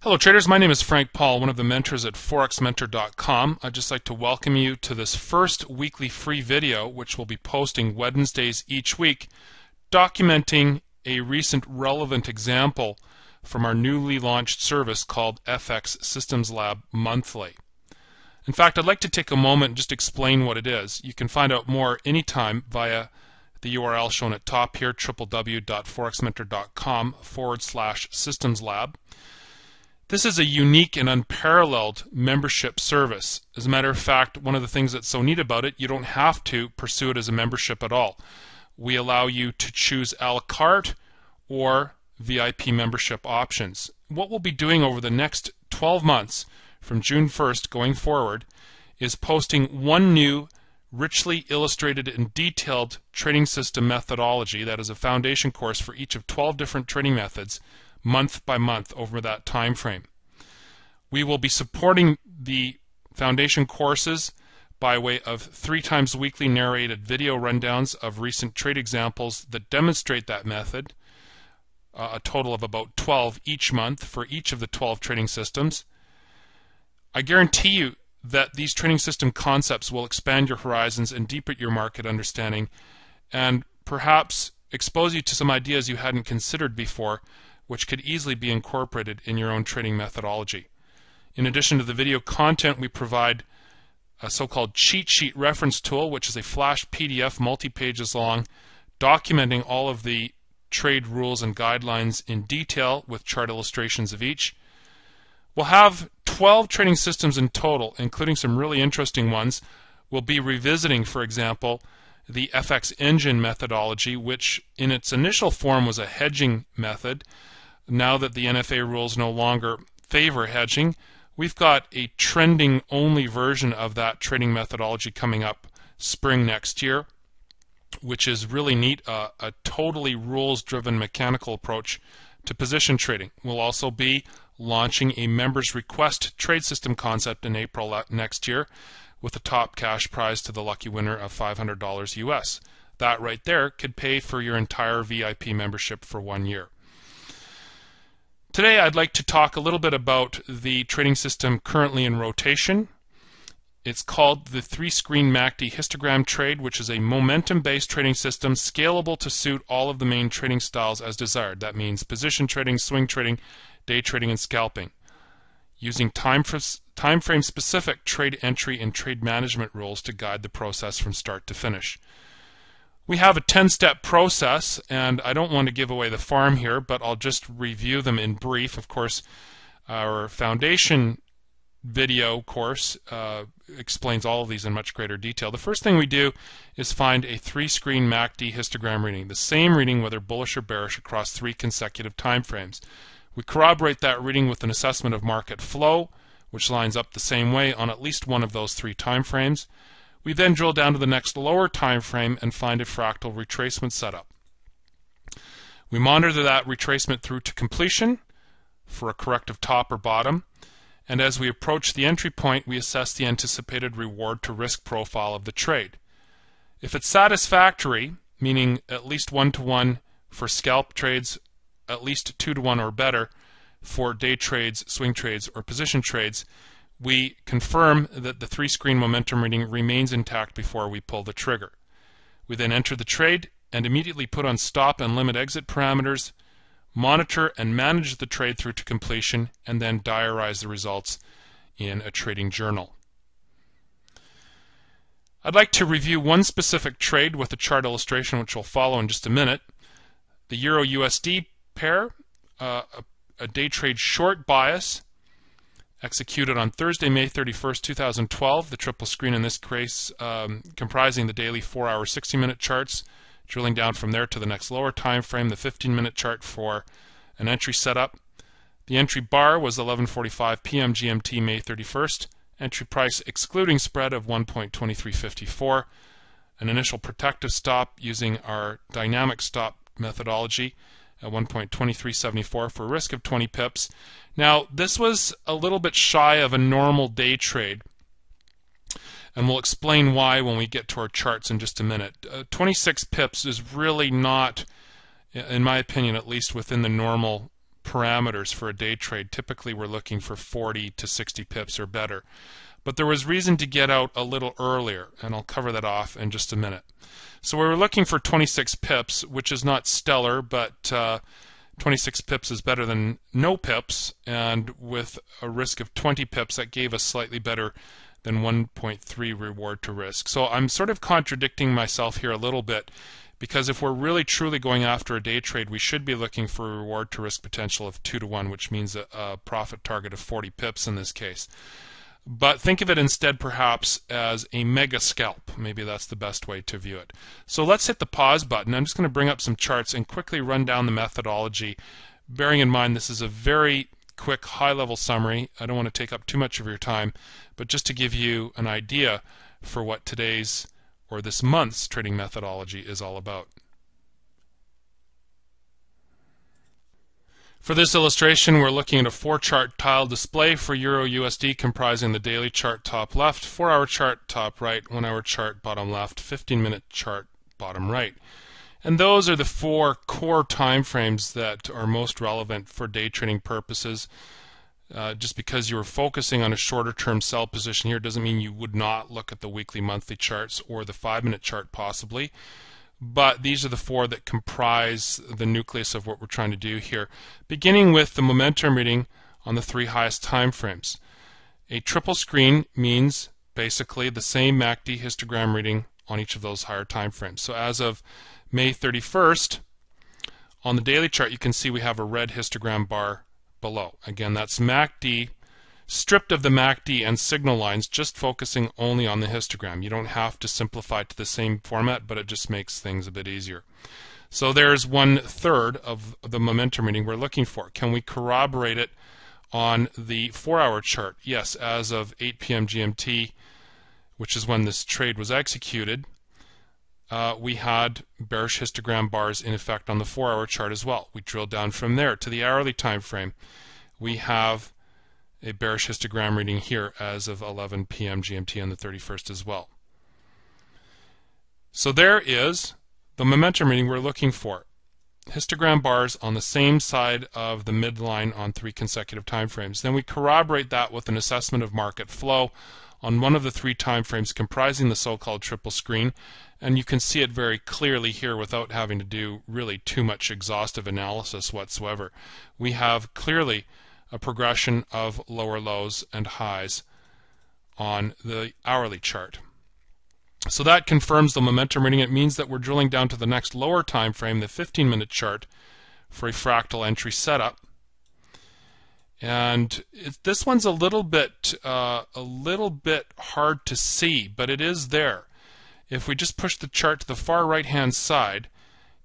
Hello traders, my name is Frank Paul, one of the mentors at forexmentor.com. I'd just like to welcome you to this first weekly free video, which we'll be posting Wednesdays each week, documenting a recent relevant example from our newly launched service called FX SystemsLab Monthly. In fact, I'd like to take a moment and just explain what it is. You can find out more anytime via the URL shown at top here, www.forexmentor.com/SystemsLab. This is a unique and unparalleled membership service. As a matter of fact, one of the things that's so neat about it, you don't have to pursue it as a membership at all. We allow you to choose a la carte or VIP membership options. What we'll be doing over the next 12 months, from June 1st going forward, is posting one new richly illustrated and detailed trading system methodology, that is a foundation course for each of 12 different trading methods, month by month over that time frame. We will be supporting the foundation courses by way of 3 times weekly narrated video rundowns of recent trade examples that demonstrate that method, a total of about 12 each month for each of the 12 trading systems. I guarantee you that these trading system concepts will expand your horizons and deepen your market understanding, and perhaps expose you to some ideas you hadn't considered before, which could easily be incorporated in your own trading methodology. In addition to the video content, we provide a so-called cheat sheet reference tool, which is a flash PDF multi-pages long, documenting all of the trade rules and guidelines in detail with chart illustrations of each. We'll have 12 trading systems in total, including some really interesting ones. We'll be revisiting, for example, the FX engine methodology, which in its initial form was a hedging method. Now that the NFA rules no longer favor hedging, we've got a trending only version of that trading methodology coming up spring next year, which is really neat, a totally rules-driven mechanical approach to position trading. We'll also be launching a members request trade system concept in April next year with a top cash prize to the lucky winner of $500 US. That right there could pay for your entire VIP membership for 1 year. Today I'd like to talk a little bit about the trading system currently in rotation. It's called the 3-screen MACD histogram trade, which is a momentum-based trading system scalable to suit all of the main trading styles as desired. That means position trading, swing trading, day trading, and scalping, using time frame specific trade entry and trade management rules to guide the process from start to finish. We have a 10-step process, and I don't want to give away the farm here, but I'll just review them in brief. Of course, our foundation video course explains all of these in much greater detail. The first thing we do is find a 3-screen MACD histogram reading, the same reading whether bullish or bearish across 3 consecutive time frames. We corroborate that reading with an assessment of market flow, which lines up the same way on at least one of those 3 time frames. We then drill down to the next lower time frame and find a fractal retracement setup. We monitor that retracement through to completion for a corrective top or bottom, and as we approach the entry point, we assess the anticipated reward to risk profile of the trade. If it's satisfactory, meaning at least 1-to-1 for scalp trades, at least 2-to-1 or better for day trades, swing trades, or position trades, we confirm that the 3-screen momentum reading remains intact before we pull the trigger. We then enter the trade and immediately put on stop and limit exit parameters, monitor and manage the trade through to completion, and then diarize the results in a trading journal. I'd like to review one specific trade with a chart illustration, which will follow in just a minute. The Euro USD pair, a day trade short bias, executed on Thursday, May 31st, 2012. The triple screen in this case comprising the daily 4-hour 60-minute charts, drilling down from there to the next lower time frame, the 15-minute chart for an entry setup. The entry bar was 11:45 p.m. GMT, May 31st. Entry price excluding spread of 1.2354. An initial protective stop using our dynamic stop methodology at 1.2374 for a risk of 20 pips. Now, this was a little bit shy of a normal day trade, and we'll explain why when we get to our charts in just a minute. 26 pips is really not, in my opinion at least, within the normal parameters for a day trade. Typically we're looking for 40 to 60 pips or better. But there was reason to get out a little earlier, and I'll cover that off in just a minute. So we were looking for 26 pips, which is not stellar, but 26 pips is better than no pips, and with a risk of 20 pips, that gave us slightly better than 1.3 reward to risk. So I'm sort of contradicting myself here a little bit, because if we're really truly going after a day trade, we should be looking for a reward to risk potential of 2 to 1, which means a profit target of 40 pips in this case. But think of it instead perhaps as a mega scalp. Maybe that's the best way to view it. So let's hit the pause button. I'm just going to bring up some charts and quickly run down the methodology, bearing in mind this is a very quick high-level summary. I don't want to take up too much of your time, but just to give you an idea for what today's or this month's trading methodology is all about. For this illustration, we're looking at a 4-chart tile display for Euro USD comprising the daily chart top left, 4-hour chart top right, 1-hour chart bottom left, 15-minute chart bottom right. And those are the 4 core time frames that are most relevant for day trading purposes. Just because you're focusing on a shorter term sell position here doesn't mean you would not look at the weekly, monthly charts or the 5-minute chart possibly. But these are the 4 that comprise the nucleus of what we're trying to do here, beginning with the momentum reading on the 3 highest time frames. A triple screen means basically the same MACD histogram reading on each of those higher time frames. So as of May 31st, on the daily chart you can see we have a red histogram bar below. Again, that's MACD stripped of the MACD and signal lines, just focusing only on the histogram. You don't have to simplify to the same format, but it just makes things a bit easier. So there's 1/3 of the momentum reading we're looking for. Can we corroborate it on the 4-hour chart? Yes, as of 8 p.m. GMT, which is when this trade was executed, we had bearish histogram bars in effect on the 4-hour chart as well. We drilled down from there to the hourly time frame. We have a bearish histogram reading here as of 11 p.m. GMT on the 31st as well. So there is the momentum reading we're looking for. Histogram bars on the same side of the midline on 3 consecutive time frames. Then we corroborate that with an assessment of market flow on one of the 3 time frames comprising the so-called triple screen, and you can see it very clearly here without having to do really too much exhaustive analysis whatsoever. We have clearly a progression of lower lows and highs on the hourly chart. So that confirms the momentum reading. It means that we're drilling down to the next lower time frame, the 15-minute chart, for a fractal entry setup. And this one's a little bit hard to see, but it is there. If we just push the chart to the far right-hand side,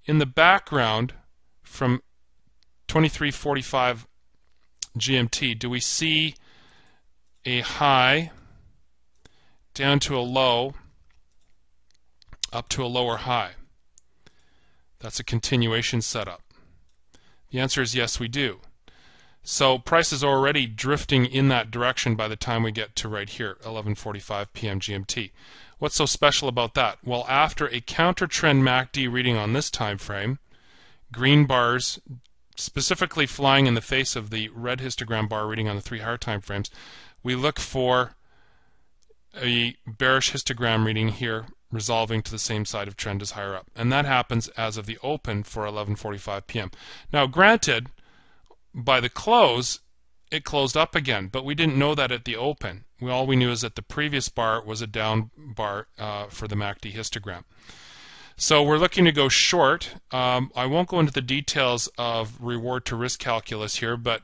in the background from 23:45 GMT, do we see a high down to a low, up to a lower high? That's a continuation setup. The answer is yes, we do. So price is already drifting in that direction by the time we get to right here, 11:45 p.m. GMT. What's so special about that? Well, after a counter trend MACD reading on this time frame, green bars specifically flying in the face of the red histogram bar reading on the 3 higher time frames, we look for a bearish histogram reading here resolving to the same side of trend as higher up. And that happens as of the open for 11:45 p.m. Now granted, by the close, it closed up again, but we didn't know that at the open. All we knew is that the previous bar was a down bar for the MACD histogram. So we're looking to go short. I won't go into the details of reward to risk calculus here, but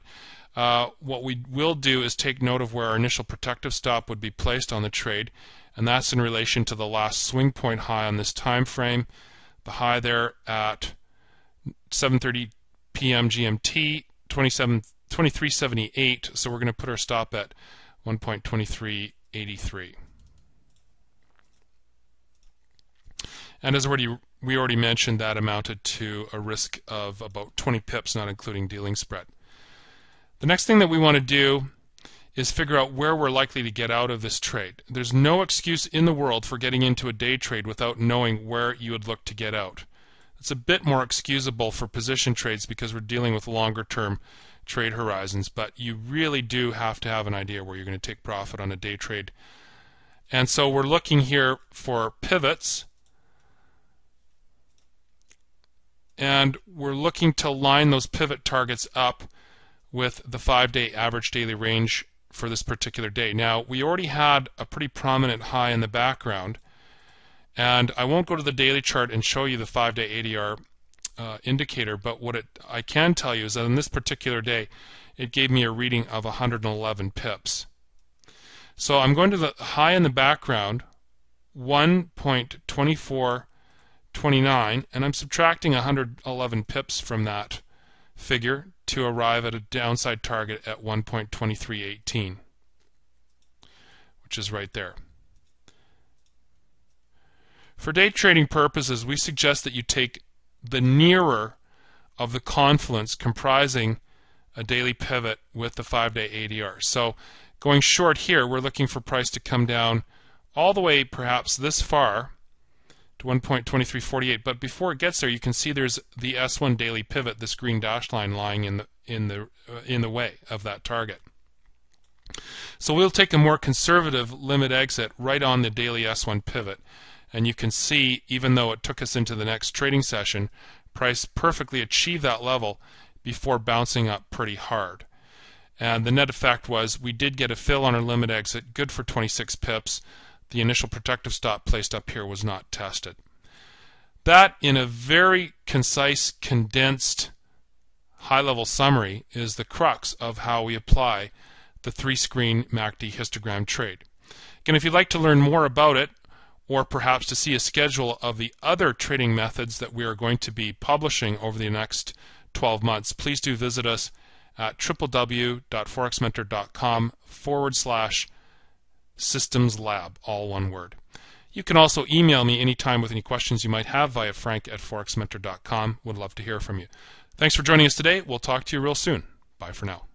what we will do is take note of where our initial protective stop would be placed on the trade, and that's in relation to the last swing point high on this time frame, the high there at 7:30 p.m. GMT, 2378. So we're going to put our stop at 1.2383. And as we already mentioned, that amounted to a risk of about 20 pips, not including dealing spread. The next thing that we want to do is figure out where we're likely to get out of this trade. There's no excuse in the world for getting into a day trade without knowing where you would look to get out. It's a bit more excusable for position trades because we're dealing with longer term trade horizons, but you really do have to have an idea where you're going to take profit on a day trade. And so we're looking here for pivots, and we're looking to line those pivot targets up with the 5-day average daily range for this particular day. Now, we already had a pretty prominent high in the background, and I won't go to the daily chart and show you the 5-day ADR indicator, but what I can tell you is that on this particular day it gave me a reading of 111 pips. So I'm going to the high in the background, 1.2429, and I'm subtracting 111 pips from that figure to arrive at a downside target at 1.2318, which is right there. For day trading purposes, we suggest that you take the nearer of the confluence comprising a daily pivot with the 5-day ADR. So going short here, we're looking for price to come down all the way perhaps this far to 1.2348, but before it gets there you can see there's the S1 daily pivot, this green dashed line lying in the way of that target. So we'll take a more conservative limit exit right on the daily S1 pivot. And you can see, even though it took us into the next trading session, price perfectly achieved that level before bouncing up pretty hard. And the net effect was we did get a fill on our limit exit, good for 26 pips. The initial protective stop placed up here was not tested. That, in a very concise, condensed, high-level summary, is the crux of how we apply the 3-screen MACD histogram trade. Again, if you'd like to learn more about it, or perhaps to see a schedule of the other trading methods that we are going to be publishing over the next 12 months, please do visit us at www.forexmentor.com/SystemsLab, all one word. You can also email me anytime with any questions you might have via frank@forexmentor.com. Would love to hear from you. Thanks for joining us today. We'll talk to you real soon. Bye for now.